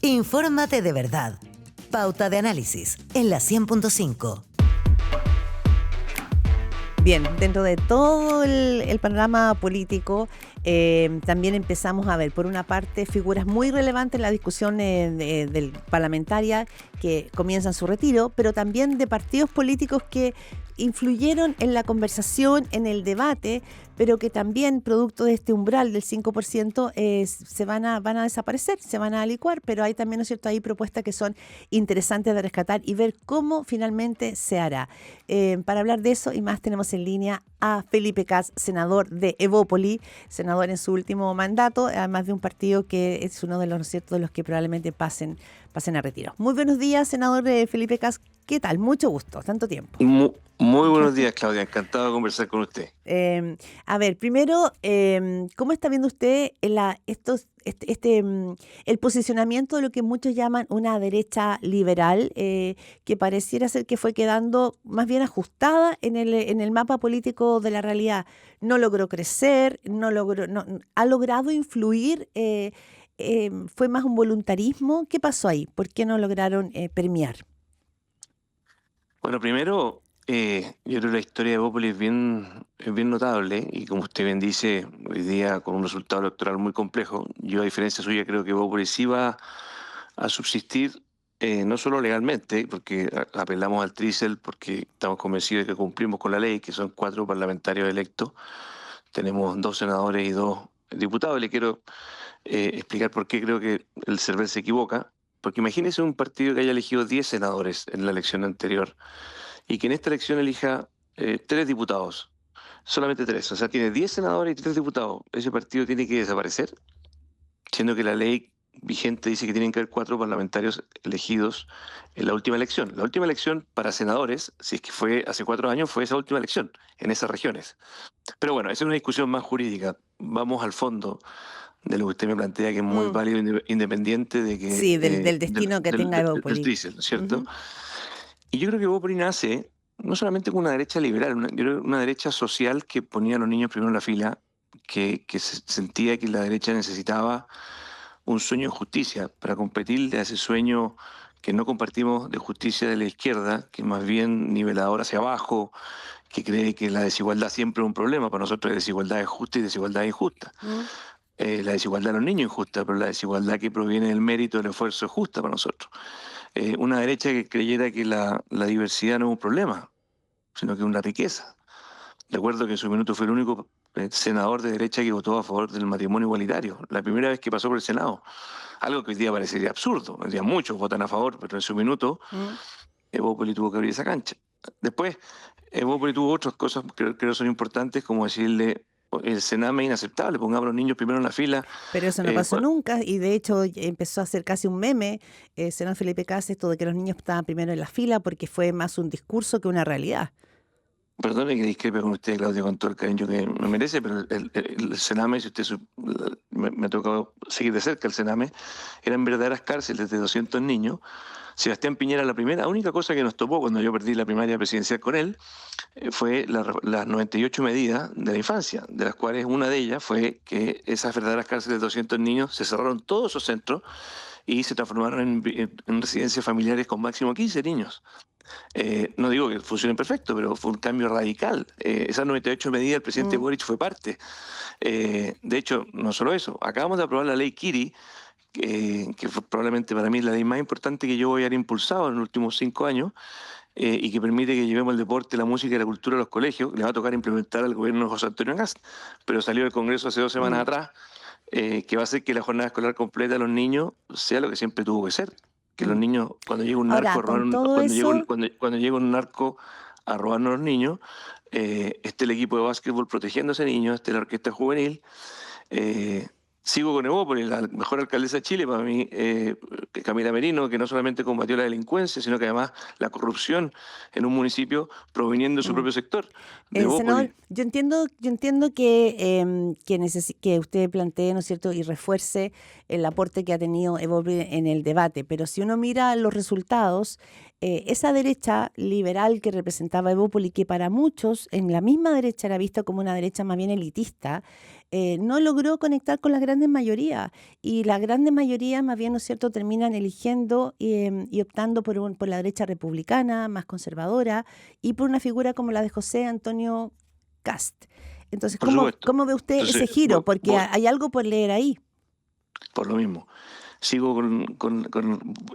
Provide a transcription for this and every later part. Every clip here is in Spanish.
Infórmate de verdad. Pauta de análisis en la 100.5. Bien, dentro de todo el panorama político, también empezamos a ver, por una parte, figuras muy relevantes en la discusión del parlamentaria que comienzan su retiro, pero también de partidos políticos que influyeron en la conversación, en el debate, pero que también, producto de este umbral del 5%, se van a desaparecer, se van a licuar, pero hay también, ¿no es cierto?, hay propuestas que son interesantes de rescatar y ver cómo finalmente se hará. Para hablar de eso y más tenemos en línea a Felipe Kast, senador de Evópoli, senador en su último mandato, además de un partido que es uno de los, ¿no es cierto?, de los que probablemente pasen a retiro. Muy buenos días, senador Felipe Kast. ¿Qué tal? Mucho gusto, tanto tiempo. Muy buenos días, Claudia. Encantado de conversar con usted. A ver, primero, ¿cómo está viendo usted el posicionamiento de lo que muchos llaman una derecha liberal, que pareciera ser que fue quedando más bien ajustada en el mapa político de la realidad? No logró crecer, ha logrado influir, fue más un voluntarismo. ¿Qué pasó ahí? ¿Por qué no lograron permear? Bueno, primero, yo creo que la historia de Evópolis es bien notable y como usted bien dice, hoy día con un resultado electoral muy complejo, yo a diferencia suya creo que Evópolis sí va a subsistir, no solo legalmente, porque apelamos al Trícel, porque estamos convencidos de que cumplimos con la ley, que son 4 parlamentarios electos, tenemos 2 senadores y 2 diputados. Le quiero explicar por qué creo que el CERVEL se equivoca. Porque imagínese un partido que haya elegido 10 senadores en la elección anterior y que en esta elección elija 3 diputados, solamente 3. O sea, tiene 10 senadores y 3 diputados. Ese partido tiene que desaparecer, siendo que la ley vigente dice que tienen que haber 4 parlamentarios elegidos en la última elección. La última elección para senadores, si es que fue hace 4 años, fue esa última elección en esas regiones. Pero bueno, esa es una discusión más jurídica. Vamos al fondo de lo que usted me plantea, que es muy válido, independiente de que Sí, del destino que tenga del Evópoli. Trícel, ¿no es cierto? Y yo creo que Evópoli nace no solamente con una derecha liberal, yo creo una derecha social que ponía a los niños primero en la fila, que sentía que la derecha necesitaba un sueño de justicia para competirle a ese sueño que no compartimos de justicia de la izquierda, que es más bien nivelador hacia abajo, que cree que la desigualdad siempre es un problema. Para nosotros hay desigualdad es justa y desigualdad es injusta. La desigualdad de los niños es justa, pero la desigualdad que proviene del mérito del esfuerzo es justa para nosotros. Una derecha que creyera que la diversidad no es un problema, sino que es una riqueza. Recuerdo que en su minuto fue el único senador de derecha que votó a favor del matrimonio igualitario, la primera vez que pasó por el Senado. Algo que hoy día parecería absurdo. Hoy día muchos votan a favor, pero en su minuto Evópoli tuvo que abrir esa cancha. Después, Evópoli tuvo otras cosas que creo son importantes, como decirle: el Sename es inaceptable, pongamos a los niños primero en la fila. Pero eso no pasó nunca, y de hecho empezó a ser casi un meme, senador Felipe Kast, esto de que los niños estaban primero en la fila, porque fue más un discurso que una realidad. Perdone que discrepe con usted, Claudia, con todo el cariño que me merece, pero el Sename, si usted me ha tocado seguir de cerca el Sename, eran verdaderas cárceles de 200 niños. Sebastián Piñera, la única cosa que nos topó cuando yo perdí la primaria presidencial con él, fue las 98 medidas de la infancia, de las cuales una de ellas fue que esas verdaderas cárceles de 200 niños se cerraron todos esos centros y se transformaron en residencias familiares con máximo 15 niños. No digo que funcionen perfecto, pero fue un cambio radical. Esas 98 medidas el presidente Boric fue parte. De hecho, no solo eso, acabamos de aprobar la ley Kiri, que fue probablemente para mí la ley más importante que yo voy a haber impulsado en los últimos 5 años, y que permite que llevemos el deporte, la música y la cultura a los colegios. Le va a tocar implementar al gobierno de José Antonio Kast, pero salió del Congreso hace 2 semanas atrás, que va a hacer que la jornada escolar completa de los niños sea lo que siempre tuvo que ser. Que los niños, cuando llega un narco, cuando llega un narco a robarnos a los niños, esté el equipo de básquetbol protegiendo a ese niño, esté la orquesta juvenil. Sigo con Evópolis, la mejor alcaldesa de Chile para mí, Camila Merino, que no solamente combatió la delincuencia, sino que además la corrupción en un municipio proveniendo de su propio sector. Senador, yo entiendo que usted plantee, ¿no es cierto?, y refuerce el aporte que ha tenido Evópolis en el debate, pero si uno mira los resultados, esa derecha liberal que representaba Evópoli, que para muchos en la misma derecha era vista como una derecha más bien elitista, no logró conectar con las grandes mayorías. Y las grandes mayorías, más bien, ¿no es cierto?, terminan eligiendo y optando por la derecha republicana, más conservadora, y por una figura como la de José Antonio Kast. Entonces, Por supuesto. ¿cómo ve usted Entonces, ese giro? Porque hay algo por leer ahí. por lo mismo. Sigo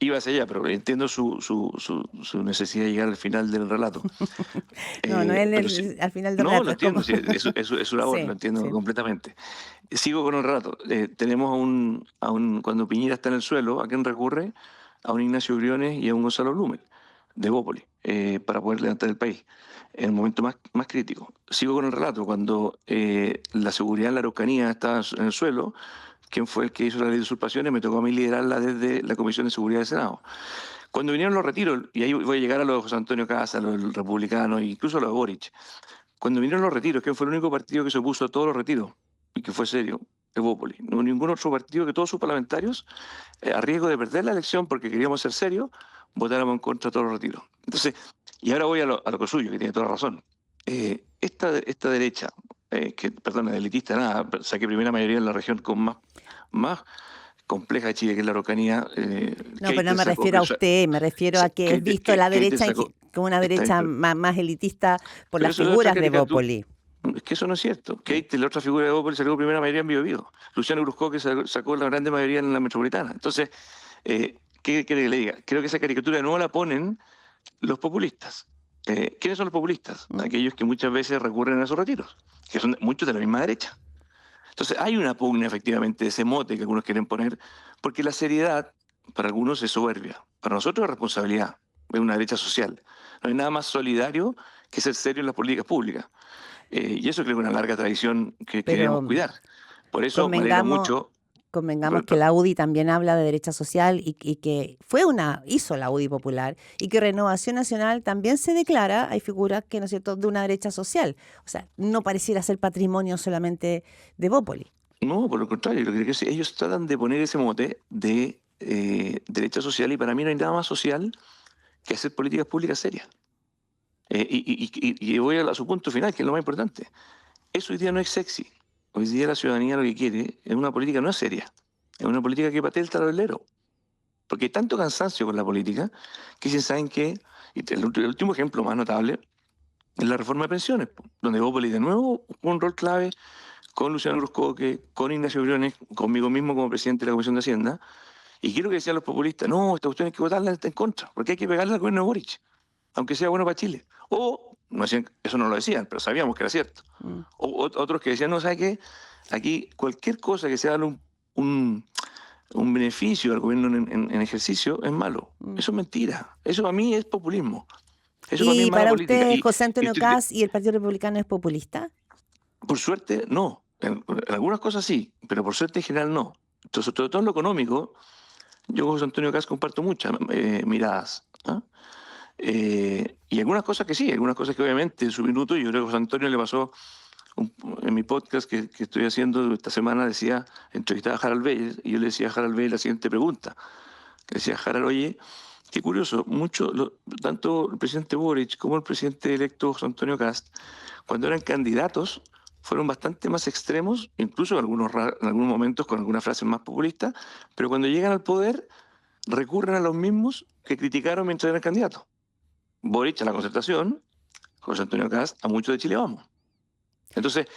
iba hacia allá, pero entiendo su necesidad de llegar al final del relato. No es Pero sí, al final del no, rato. lo Es como... entiendo, sí, es su labor, Sí, lo entiendo sí. completamente. Sigo con el relato. Tenemos cuando Piñera está en el suelo, ¿a quién recurre? A un Ignacio Briones y a un Gonzalo Blumen, de Bópoli, para poder levantar el país en el momento más crítico. Sigo con el relato. Cuando la seguridad en la Araucanía estaba en el suelo, ¿quién fue el que hizo la ley de usurpaciones? Me tocó a mí liderarla desde la Comisión de Seguridad del Senado. Cuando vinieron los retiros, y ahí voy a llegar a los de José Antonio Cast, a los republicanos, incluso a los de Boric. Cuando vinieron los retiros, ¿quién fue el único partido que se opuso a todos los retiros? Y que fue serio, Evópoli. No ningún otro partido, que todos sus parlamentarios, a riesgo de perder la elección porque queríamos ser serios, votáramos en contra de todos los retiros. Entonces, y ahora voy a lo que suyo, que tiene toda razón. Esta derecha, perdón, elitista, nada, saqué primera mayoría en la región con más compleja de Chile, que es la Araucanía. No, pero no me refiero a usted, me refiero a que es visto la derecha como una derecha más elitista por las figuras de Evópoli. Es que eso no es cierto. Keite, la otra figura de Evópoli, sacó primera mayoría en Biobío. Luciano Brusco, que sacó la grande mayoría en la metropolitana. Entonces, ¿qué quiere que le diga? Creo que esa caricatura no la ponen los populistas. ¿Quiénes son los populistas? Aquellos que muchas veces recurren a esos retiros, que son muchos de la misma derecha. Entonces hay una pugna efectivamente de ese mote que algunos quieren poner, porque la seriedad para algunos es soberbia, para nosotros es responsabilidad, es una derecha social. No hay nada más solidario que ser serio en las políticas públicas. Y eso creo que es una larga tradición que queremos cuidar. Por eso me alegra mucho. Convengamos que la UDI también habla de derecha social y que hizo la UDI popular, y que Renovación Nacional también se declara, hay figuras que, ¿no es cierto?, de una derecha social. O sea, no pareciera ser patrimonio solamente de Evópoli. No, por lo contrario, creo que ellos tratan de poner ese mote de derecha social, y para mí no hay nada más social que hacer políticas públicas serias. Y voy a su punto final, que es lo más importante. Eso hoy día no es sexy. Hoy día la ciudadanía lo que quiere es una política no seria, es una política que patee el tablero. Porque hay tanto cansancio con la política que si saben que, y el último ejemplo más notable es la reforma de pensiones, donde Evópoli de nuevo jugó un rol clave con Luciano Bruscoque, con Ignacio Briones, conmigo mismo como presidente de la Comisión de Hacienda. Y quiero que decían los populistas, no, esta cuestión hay que votarla en contra, porque hay que pegarle al gobierno de Boric, aunque sea bueno para Chile. O, no decían, eso no lo decían, pero sabíamos que era cierto. O otros que decían, no, ¿sabe qué? Aquí cualquier cosa que sea darle un beneficio al gobierno en ejercicio es malo. Eso es mentira. Eso para mí es populismo. Eso ¿Y para mí es mala para política. usted, José Antonio Cast y el Partido Republicano es populista? Por suerte, no. En algunas cosas sí, pero por suerte en general no. Entonces, sobre todo en lo económico, yo con José Antonio Cast comparto muchas miradas. Y algunas cosas que sí, algunas cosas que obviamente en su minuto, yo creo que a José Antonio le pasó en mi podcast que estoy haciendo esta semana, entrevistaba a Harald Beyer, y yo le decía a Harald Beyer la siguiente pregunta. Le decía, Harald, oye, qué curioso, tanto el presidente Boric como el presidente electo José Antonio Cast, cuando eran candidatos, fueron bastante más extremos, incluso en algunos momentos con algunas frases más populistas, pero cuando llegan al poder recurren a los mismos que criticaron mientras eran candidatos. Boric a la Concertación, José Antonio Cast a mucho de Chile Vamos. Entonces,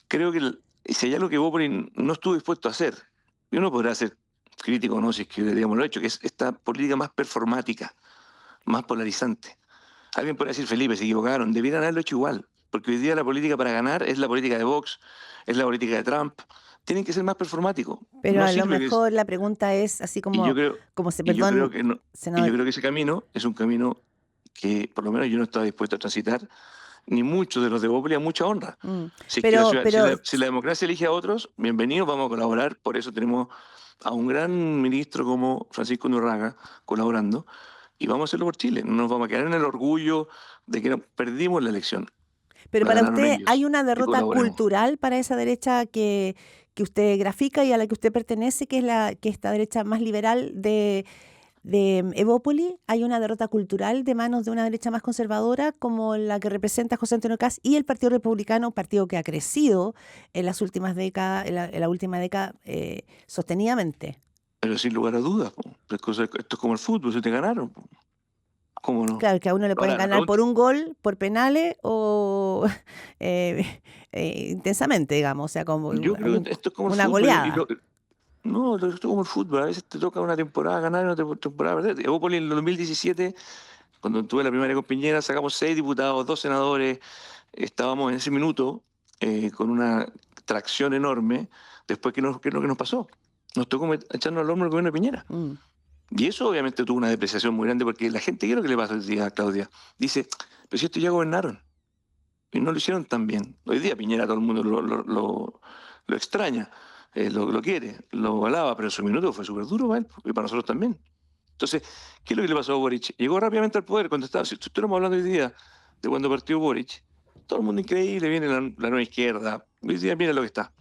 creo que si hay algo que Boric no estuvo dispuesto a hacer, y uno podrá ser crítico, no, si es que digamos lo hecho, que es esta política más performática, más polarizante. Alguien puede decir, Felipe, se equivocaron, debieran haberlo hecho igual, porque hoy día la política para ganar es la política de Vox, es la política de Trump. Tienen que ser más performáticos. Pero no a lo mejor la pregunta es así como, yo creo que ese camino es un camino que por lo menos yo no estaba dispuesto a transitar, ni muchos de los de Bópoli, a mucha honra. Si la democracia elige a otros, bienvenidos, vamos a colaborar. Por eso tenemos a un gran ministro como Francisco Undurraga colaborando, y vamos a hacerlo por Chile. No nos vamos a quedar en el orgullo de que perdimos la elección. Pero para usted, ¿hay una derrota cultural para esa derecha que usted grafica y a la que usted pertenece, que es esta derecha más liberal de de Evópoli hay una derrota cultural de manos de una derecha más conservadora como la que representa José Antonio Kast y el Partido Republicano, partido que ha crecido en las últimas décadas, en la última década sostenidamente. Pero sin lugar a dudas, po. Esto es como el fútbol, si te ganaron, po. ¿Cómo no? Claro, que a uno le pueden Ahora, la ganar por pregunta, un gol, por penales o intensamente, digamos, o sea, como yo creo que esto es como el una fútbol. goleada. No, esto es como el fútbol. A veces te toca una temporada ganar y otra temporada perder. Evópolis en el 2017, cuando tuve la primaria con Piñera, sacamos 6 diputados, 2 senadores. Estábamos en ese minuto con una tracción enorme. Después, ¿qué es lo que nos pasó? Nos tocó echarnos al hombro el gobierno de Piñera. Mm. Y eso obviamente tuvo una depreciación muy grande porque la gente, ¿qué es lo que le pasa hoy día a Claudia? Dice, pero si esto ya gobernaron y no lo hicieron tan bien. Hoy día Piñera todo el mundo lo extraña, lo quiere, lo alaba, pero en su minuto fue súper duro para él y para nosotros también. Entonces, ¿qué es lo que le pasó a Boric? Llegó rápidamente al poder cuando estaba, si estuviéramos hablando hoy día de cuando partió Boric, todo el mundo increíble, viene la nueva izquierda, hoy día mira lo que está.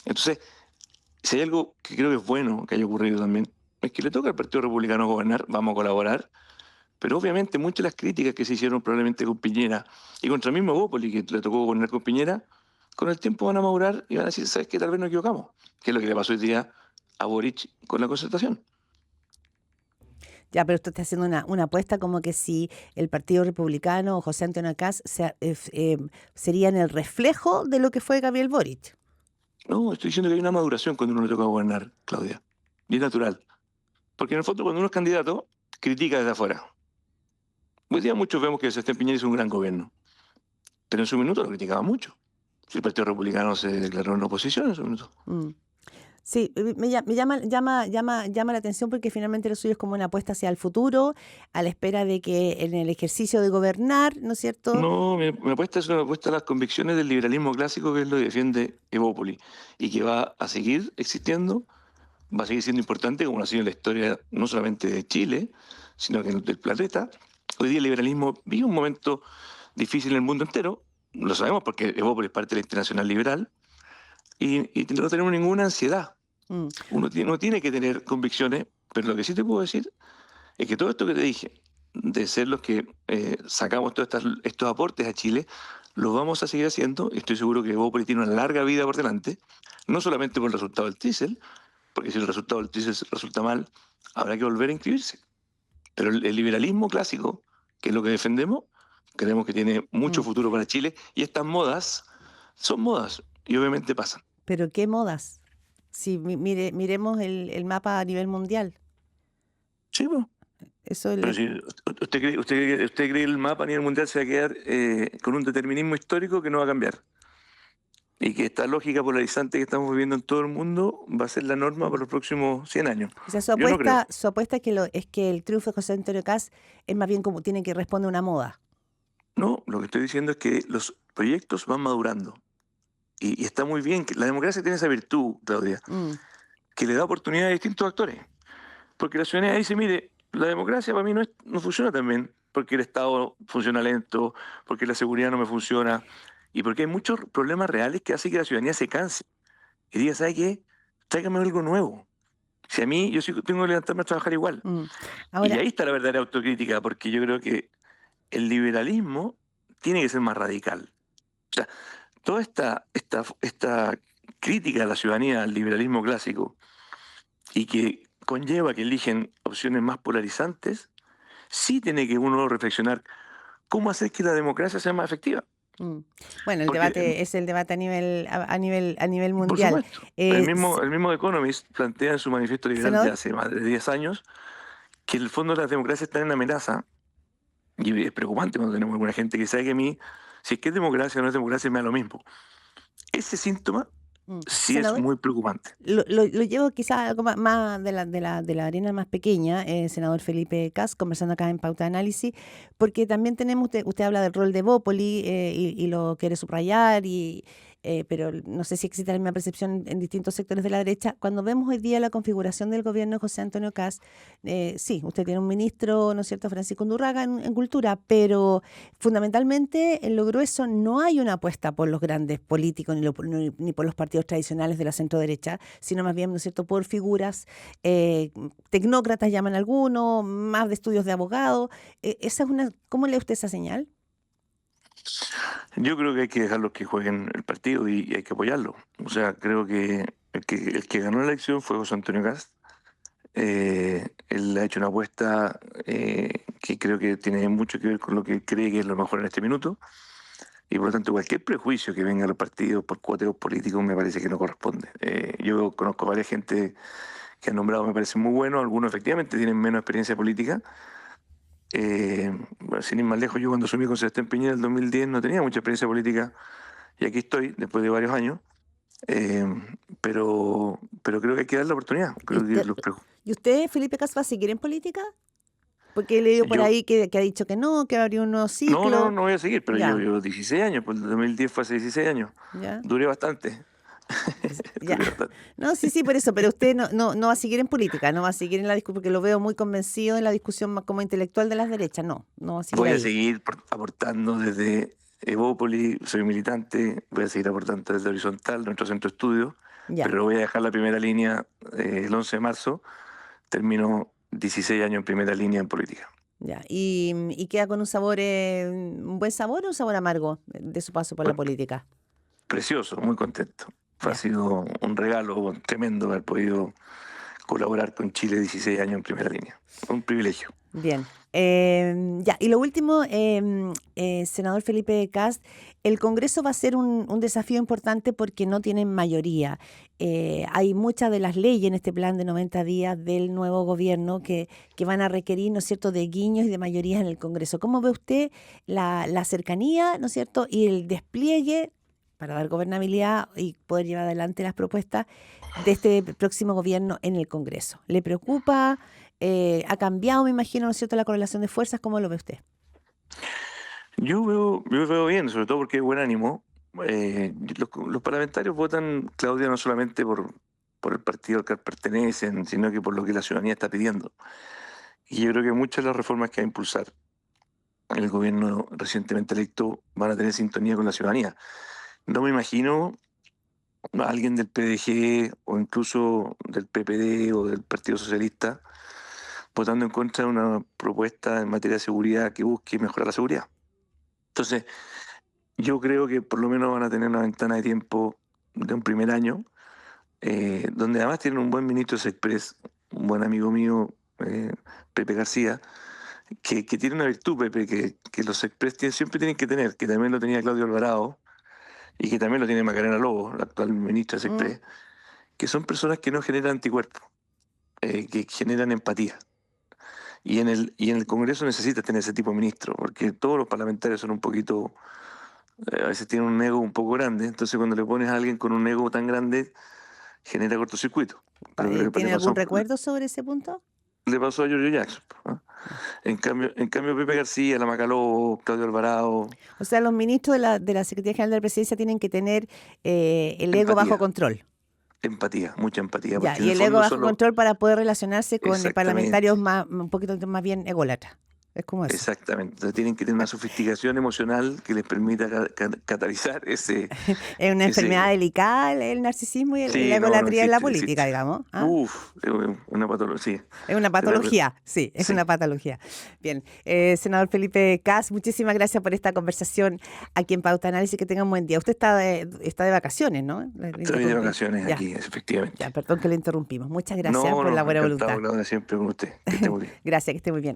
Entonces, si hay algo que creo que es bueno que haya ocurrido también, es que le toca al Partido Republicano gobernar, vamos a colaborar, pero obviamente muchas de las críticas que se hicieron probablemente con Piñera y contra el mismo Bópoli, que le tocó gobernar con Piñera, con el tiempo van a madurar y van a decir, ¿sabes qué? Tal vez nos equivocamos. Que es lo que le pasó hoy día a Boric con la concertación. Ya, pero usted está haciendo una apuesta como que si el Partido Republicano o José Antonio Kast serían el reflejo de lo que fue Gabriel Boric. No, estoy diciendo que hay una maduración cuando uno le toca gobernar, Claudia. Y es natural. Porque en el fondo cuando uno es candidato, critica desde afuera. Hoy día muchos vemos que Sebastián Piñera hizo un gran gobierno, pero en su minuto lo criticaba mucho. Si el Partido Republicano se declaró en oposición en su minuto. Mm. Sí, me llama la atención porque finalmente lo suyo es como una apuesta hacia el futuro, a la espera de que en el ejercicio de gobernar, ¿no es cierto? No, mi apuesta es una apuesta a las convicciones del liberalismo clásico, que es lo que defiende Evópoli, y que va a seguir existiendo, va a seguir siendo importante, como lo ha sido en la historia no solamente de Chile, sino que del planeta. Hoy día el liberalismo vive un momento difícil en el mundo entero, lo sabemos porque Evópoli es parte de la Internacional Liberal, y no tenemos ninguna ansiedad. Mm. No tiene que tener convicciones, pero lo que sí te puedo decir es que todo esto que te dije, de ser los que sacamos todos estos aportes a Chile, los vamos a seguir haciendo. Estoy seguro que Evópolis tiene una larga vida por delante, no solamente por el resultado del TISEL, porque si el resultado del TISEL resulta mal, habrá que volver a inscribirse. Pero el liberalismo clásico, que es lo que defendemos, creemos que tiene mucho Mm. futuro para Chile, y estas modas son modas y obviamente pasan. Pero ¿qué modas? Si miremos el mapa a nivel mundial. Sí, pues. Eso Pero si usted cree que el mapa a nivel mundial se va a quedar con un determinismo histórico que no va a cambiar. Y que esta lógica polarizante que estamos viviendo en todo el mundo va a ser la norma para los próximos 100 años. O sea, Yo no creo. su apuesta es que el triunfo de José Antonio Kast es más bien como tiene que responder a una moda. No, lo que estoy diciendo es que los proyectos van madurando. Y está muy bien, que la democracia tiene esa virtud, Claudia, Mm. que le da oportunidad a distintos actores. Porque la ciudadanía dice, mire, la democracia para mí no funciona tan bien, porque el Estado funciona lento, porque la seguridad no me funciona, y porque hay muchos problemas reales que hacen que la ciudadanía se canse. Y diga, ¿sabe qué? Tráigame algo nuevo. Si a mí, yo sí tengo que levantarme a trabajar igual. Mm. Y Ahora, ahí está la verdadera autocrítica, porque yo creo que el liberalismo tiene que ser más radical. O sea, toda esta crítica a la ciudadanía, al liberalismo clásico, y que conlleva que eligen opciones más polarizantes, sí tiene que uno reflexionar cómo hacer que la democracia sea más efectiva. mm. Bueno, el Porque, debate es el debate a nivel por mundial. supuesto, el S- mismo Economist plantea en su manifiesto liberal de Senador, hace más de 10 años que en el fondo las democracias están en amenaza, y es preocupante cuando tenemos alguna gente que sabe que a mí, si es que es democracia o no es democracia, me da lo mismo. Ese síntoma sí es senador, muy preocupante. lo llevo quizás algo más de la arena más pequeña, senador Felipe Kast, conversando acá en Pauta de Análisis, porque también tenemos, usted habla del rol de Bópoli y lo quiere subrayar pero no sé si existe la misma percepción en distintos sectores de la derecha. Cuando vemos hoy día la configuración del gobierno de José Antonio Kast, sí, usted tiene un ministro, ¿no es cierto?, Francisco Undurraga en cultura, pero fundamentalmente en lo grueso no hay una apuesta por los grandes políticos ni por los partidos tradicionales de la centro-derecha, sino más bien, ¿no es cierto?, por figuras tecnócratas, llaman algunos, más de estudios de abogado. Esa es ¿cómo lee usted esa señal? Yo creo que hay que dejarlos que jueguen el partido y hay que apoyarlo. O sea, creo que el que ganó la elección fue José Antonio Kast. Él ha hecho una apuesta que creo que tiene mucho que ver con lo que cree que es lo mejor en este minuto. Y por lo tanto, cualquier prejuicio que venga a los partidos por cuoteos políticos me parece que no corresponde. Yo conozco a varias gente que han nombrado, me parece muy bueno. Algunos efectivamente tienen menos experiencia política. Bueno, sin ir más lejos, yo cuando asumí con Sebastián Piñera en el 2010 no tenía mucha experiencia política y aquí estoy después de varios años. Eh, pero creo que hay que dar la oportunidad. ¿Y Creo que usted, los ¿y usted, Felipe Kast, va a seguir en política? Porque he leído por yo ahí que ha dicho que no, que habría un nuevo no ciclo. voy a seguir, pero yo Ya, llevo 16 años, pues el 2010 fue hace 16 años. ya, Duré bastante. ya. Duré bastante. No, sí, sí, por eso, pero usted no va a seguir en política, no va a seguir en la discusión, porque lo veo muy convencido en la discusión más como intelectual de las derechas, no va a seguir Voy a ahí. seguir aportando desde Evópolis, soy militante, voy a seguir aportando desde Horizontal, nuestro centro de estudio, Ya, pero voy a dejar la primera línea el 11 de marzo. Termino 16 años en primera línea en política. ya. Y queda con un sabor, un buen sabor o un sabor amargo de su paso por la Bueno, política. precioso, muy contento. Ha Ya. sido un regalo tremendo haber podido colaborar con Chile 16 años en primera línea. Un privilegio. Bien. Ya, y lo último, senador Felipe Kast, el Congreso va a ser un desafío importante porque no tienen mayoría. Hay muchas de las leyes en este plan de 90 días del nuevo gobierno que van a requerir, ¿no es cierto?, de guiños y de mayorías en el Congreso. ¿Cómo ve usted la cercanía, ¿no es cierto?, y el despliegue para dar gobernabilidad y poder llevar adelante las propuestas de este próximo gobierno en el Congreso? ¿Le preocupa? ¿Ha cambiado, me imagino, ¿no es cierto?, la correlación de fuerzas? ¿Cómo lo ve usted? Yo veo bien, sobre todo porque hay buen ánimo. Los parlamentarios votan, Claudia, no solamente por el partido al que pertenecen, sino que por lo que la ciudadanía está pidiendo. Y yo creo que muchas de las reformas que va a impulsar el gobierno recientemente electo van a tener sintonía con la ciudadanía. No me imagino a alguien del PDG o incluso del PPD o del Partido Socialista votando en contra de una propuesta en materia de seguridad que busque mejorar la seguridad. Entonces, yo creo que por lo menos van a tener una ventana de tiempo de un primer año, donde además tienen un buen ministro de Sexpress, un buen amigo mío, Pepe García, que tiene una virtud, Pepe, que los Sexpress siempre tienen que tener, que también lo tenía Claudio Alvarado y que también lo tiene Macarena Lobo, la actual ministra de Mm. Sexpress, que son personas que no generan anticuerpos, que generan empatía. Y en el Congreso necesitas tener ese tipo de ministro, porque todos los parlamentarios son un poquito, a veces tienen un ego un poco grande, entonces cuando le pones a alguien con un ego tan grande, genera cortocircuito. ¿Tiene algún recuerdo sobre ese punto? Le pasó a Giorgio Jackson. ¿No? En cambio Pepe García, la Macaló, Claudio Alvarado, O sea, los ministros de la Secretaría General de la Presidencia tienen que tener el ego bajo empatía, control. mucha empatía, Ya, porque en y el el ego fondo bajo son los... control para poder relacionarse con parlamentarios Exactamente. un poquito más bien ególatras. Es como eso. Exactamente. Entonces tienen que tener una sofisticación emocional que les permita catalizar Es una ese enfermedad ego. delicada el narcisismo y la Sí, no egolatría en la existe, no política, existe. digamos. ¿Ah? Uf, es una patología, sí. Es una De verdad, patología, sí, es sí. una patología. Bien, senador Felipe Kast, muchísimas gracias por esta conversación aquí en Pauta Análisis. Que tenga un buen día. Usted está de vacaciones, ¿no? Le Estoy de interrumpí. vacaciones Ya, aquí, efectivamente. ya, perdón que le interrumpimos. Muchas gracias No, por la buena encantado, voluntad. Claudia, siempre con usted. Que esté muy bien. Gracias, que esté muy bien.